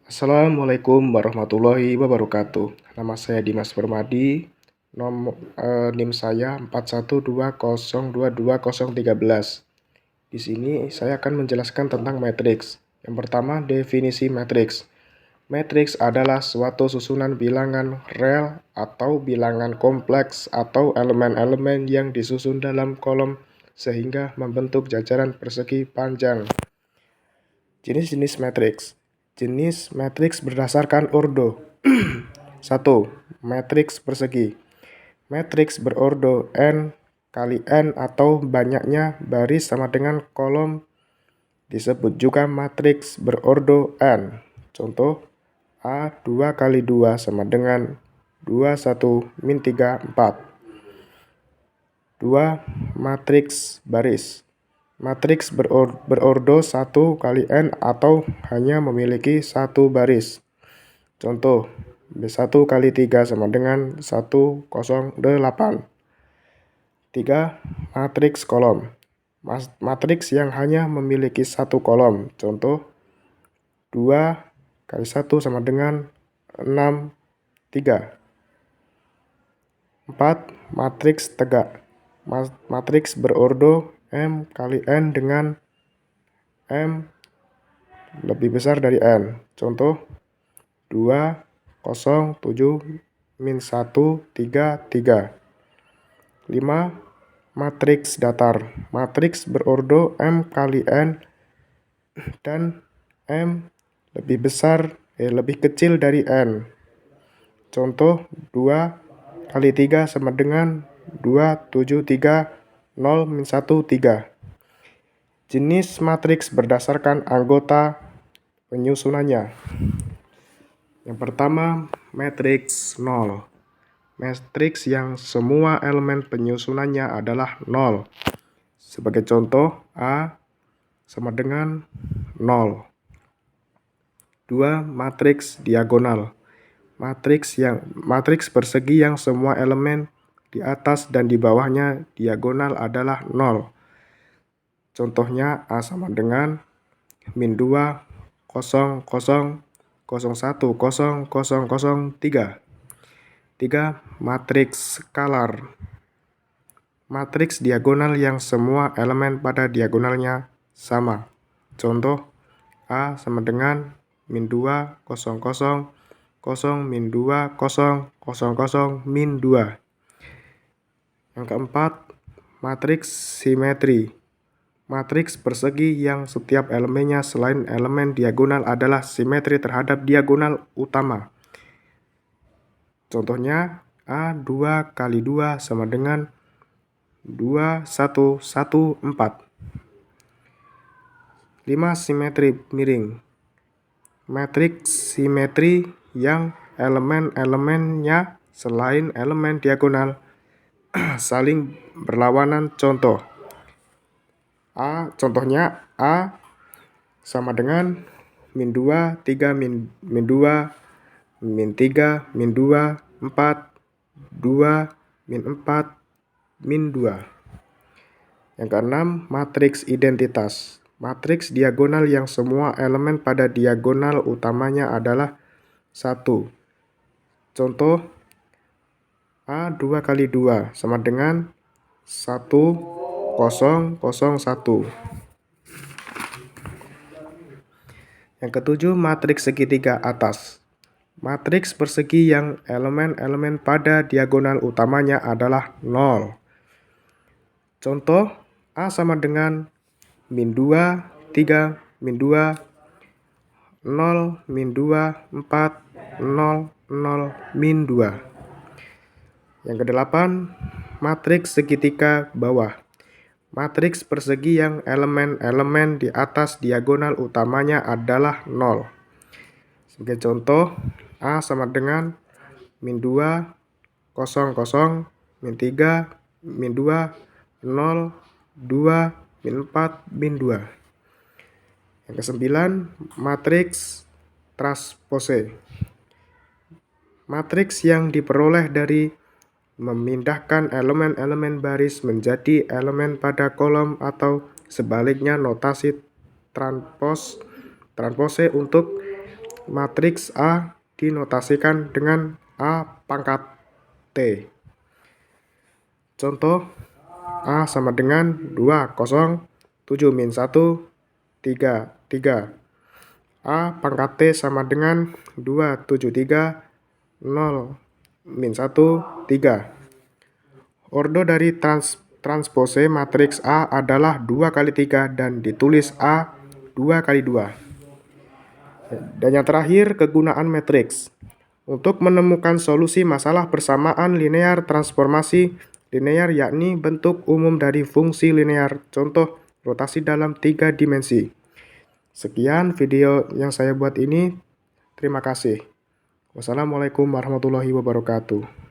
Assalamualaikum warahmatullahi wabarakatuh. Nama saya Dimas Permadi. NIM saya 4120220013. Di sini saya akan menjelaskan tentang matriks. Yang pertama, definisi matriks. Matriks adalah suatu susunan bilangan reel atau bilangan kompleks atau elemen-elemen yang disusun dalam kolom sehingga membentuk jajaran persegi panjang. Jenis-jenis matriks. Jenis matriks berdasarkan ordo. 1. Matriks persegi. Matriks berordo n kali n atau banyaknya baris sama dengan kolom disebut juga matriks berordo n. Contoh, A 2 kali 2 sama dengan 2, 1, min 3, 4. 2. Matriks baris. Matriks berordo 1 kali n atau hanya memiliki satu baris. Contoh, B1 kali 3 sama dengan 108. 3. Matriks kolom. Matriks yang hanya memiliki satu kolom. Contoh, 2 kali 1 sama dengan 6, 3. 4. Matriks tegak. Matriks berordo M kali N dengan M lebih besar dari N. Contoh, 2, 0, 7, min 1, 3, 3. 5. Matriks datar. Matriks berordo M kali N dan M lebih kecil dari N. Contoh, 2 kali 3 sama dengan 2, 7, 3, 0, min 1, 3. Jenis matriks berdasarkan anggota penyusunannya. Yang pertama, matriks 0. Matriks yang semua elemen penyusunannya adalah 0. Sebagai contoh, A sama dengan 0. 2. Matriks diagonal. Matriks persegi yang semua elemen di atas dan di bawahnya diagonal adalah 0. Contohnya A sama dengan min 2, 0, 0, 01, 0, 0, 0, 3. 3. Matriks skalar. Matriks diagonal yang semua elemen pada diagonalnya sama. Contoh, A sama dengan min 2, 0, 0, 0, min 2, 0, 0, 0, min 2. Yang keempat, matriks simetri. Matriks persegi yang setiap elemennya selain elemen diagonal adalah simetri terhadap diagonal utama. Contohnya, A 2 kali 2 sama dengan 2, 1, 1, 4. 5. Simetri miring. Matriks simetri yang elemen-elemennya selain elemen diagonal saling berlawanan. Contohnya A sama dengan min 2, 3, min 2, min 3, min 2, 4, 2, min 4, min 2. Yang keenam, matriks identitas. Matriks diagonal yang semua elemen pada diagonal utamanya adalah 1. Contoh, A 2 kali 2 sama dengan 1, 0, 0, 1. Yang ketujuh, matriks segitiga atas. Matriks persegi yang elemen-elemen pada diagonal utamanya adalah 0. Contoh, A sama dengan min 2, 3, min 2, 0, min 2, 4, 0, 0, min 2. Yang kedelapan, matriks segitiga bawah. Matriks persegi yang elemen-elemen di atas diagonal utamanya adalah 0. Sebagai contoh, A sama dengan min 2, 0, 0, min 3, min 2, 0, 2, min 4, min 2. Yang kesembilan, matriks transpose. Matriks yang diperoleh dari memindahkan elemen-elemen baris menjadi elemen pada kolom atau sebaliknya. Notasi transpose untuk Matriks A dinotasikan dengan A pangkat T. Contoh, A sama dengan 2, 0, 7 min 1, 3, 3. A pangkat T sama dengan 2, 7, 3, 0, min 1, 3. Ordo dari transpose matriks A adalah 2 kali 3 dan ditulis A 2 kali 2. Dan yang terakhir, kegunaan matriks. Untuk menemukan solusi masalah persamaan linear transformasi linear, yakni bentuk umum dari fungsi linear, contoh rotasi dalam 3 dimensi. Sekian video yang saya buat ini. Terima kasih. Wassalamualaikum warahmatullahi wabarakatuh.